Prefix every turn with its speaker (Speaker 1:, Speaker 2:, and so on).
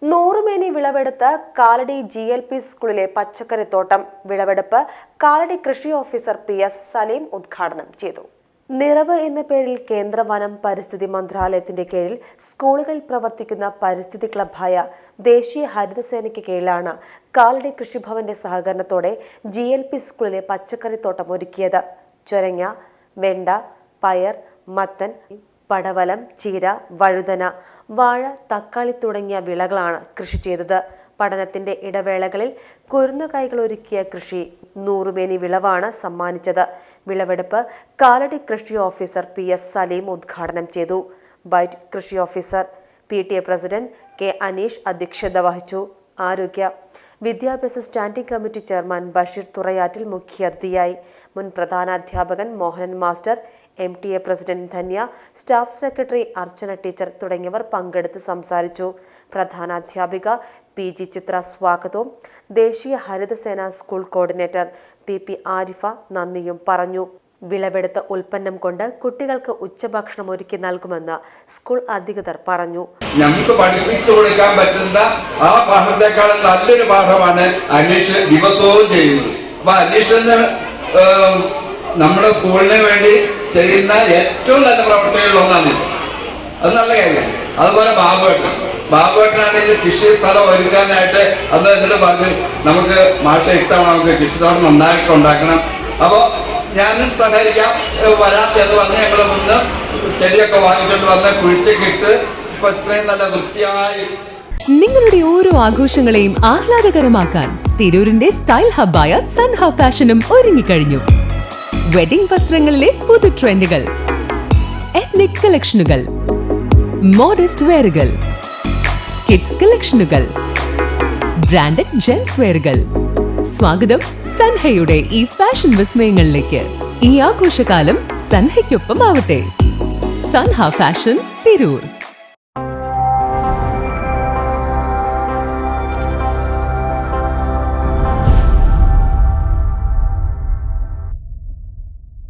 Speaker 1: നൂറുമേനി വിളവെടുത്ത് കാലടി GLP സ്കൂളിലെ പച്ചക്കറിത്തോട്ടം വിളവെടുപ്പ് കാലടി കൃഷി ഓഫീസർ PS സലീം ഉദ്ഘാടനം ചെയ്തു. നിറവ് എന്ന പേരിൽ കേന്ദ്ര വനം പരിസ്ഥിതി മന്ത്രാലയത്തിന്റെ കീഴിൽ സ്കൂളുകളിൽ പ്രവർത്തിക്കുന്ന പരിസ്ഥിതി ക്ലബ്ബായ ദേശീയ ഹരിതസേനയ്ക്ക് കീഴിലാണ് കാലടി കൃഷിഭവന്റെ സഹകരണത്തോടെ GLP സ്കൂളിലെ പച്ചക്കറിത്തോട്ടം ഒരുക്കിയത്. ചൊരങ്ങ, വെണ്ട, പയർ, മത്തൻ, പടവലം, ചീര, വഴുതന, വാഴ, തക്കാളി തുടങ്ങിയ വിളകളാണ് കൃഷി ചെയ്തത്. പഠനത്തിന്റെ ഇടവേളകളിൽ കുരുന്നുകൈകൾ ഒരുക്കിയ കൃഷി നൂറുമേനി വിളവാണ് സമ്മാനിച്ചത്. വിളവെടുപ്പ് കാലടി കൃഷി ഓഫീസർ PS സലീം ഉദ്ഘാടനം ചെയ്തു. ബൈറ്റ് കൃഷി officer PTA president K Aneesh അധ്യക്ഷത വഹിച്ചു. ആരോഗ്യ വിദ്യാഭ്യാസ standing committee chairman Basheer Thurayattil മുഖ്യാതിഥിയായി. മുൻ പ്രധാനാധ്യാപകൻ Mohanan master, MTA president Dhanya, staff secretary Archana teacher തുടങ്ങിയവർ പങ്കെടുത്ത് സംസാരിച്ചു. പ്രധാനാധ്യാപിക PG ചിത്ര സ്വാഗതവും ദേശീയ ഹരിതസേന സ്കൂൾ കോർഡിനേറ്റർ PP ആരിഫ നന്ദിയും പറഞ്ഞു. വിളവെടുത്ത ഉൽപ്പന്നം കൊണ്ട് കുട്ടികൾക്ക് ഉച്ചഭക്ഷണം ഒരുക്കി നൽകുമെന്ന് സ്കൂൾ അധികൃതർ പറഞ്ഞു.
Speaker 2: നമുക്ക് പഠിപ്പിച്ചു കൊടുക്കാൻ പറ്റുന്ന ആ പാഠത്തെക്കാളും നല്ലൊരു പാഠമാണ് അനീഷ് ദിവസവും ചെയ്യുന്നത്. അപ്പൊ അനീഷിന് നമ്മുടെ സ്കൂളിന് വേണ്ടി ചെയ്യുന്ന ഏറ്റവും നല്ല പ്രവർത്തനങ്ങളിലൊന്നാണ് ഇത്. അത് നല്ല കാര്യമാണ്. അതുപോലെ ബാബുവേട്ടനാണെങ്കിൽ കൃഷി സ്ഥലം ഒരുക്കാനായിട്ട് അന്ന് എന്നിട്ട് പറഞ്ഞു, നമുക്ക് മാഷ ഇത്തവണ നമുക്ക് കൃഷിത്തോട്ടം നന്നായിട്ട് ഉണ്ടാക്കണം, അപ്പോൾ ഞാനും സഹകരിക്കാം, വരാം എന്ന് പറഞ്ഞ് ഞങ്ങൾ മുന്ന് ചെടിയൊക്കെ വാങ്ങിക്കൊണ്ട് വന്ന് കുഴിച്ചിട്ട് ഇപ്പൊ ഇത്രയും നല്ല വൃത്തിയായി.
Speaker 3: നിങ്ങളുടെ ഓരോ ആഘോഷങ്ങളെയും ആഹ്ലാദകരമാക്കാൻ തിരൂരിന്റെ സ്റ്റൈൽ ഹബ്ബായ സൻഹ ഫാഷനും ഒരുങ്ങിക്കഴിഞ്ഞു. വെഡിംഗ് വസ്ത്രങ്ങളിലെ പുതു ട്രെൻഡുകൾ, എത്നിക് കളക്ഷനുകൾ, മോഡസ്റ്റ് വെയറുകൾ, കിഡ്സ് കളക്ഷനുകൾ, ബ്രാൻഡഡ് ജെൻസ് വെയറുകൾ. സ്വാഗതം സൻഹയുടെ ഈ ഫാഷൻ വിസ്മയങ്ങളിലേക്ക്. ഈ ആഘോഷകാലം സൻഹയ്ക്കൊപ്പം ആവട്ടെ. സൻഹ ഫാഷൻ, തിരൂർ.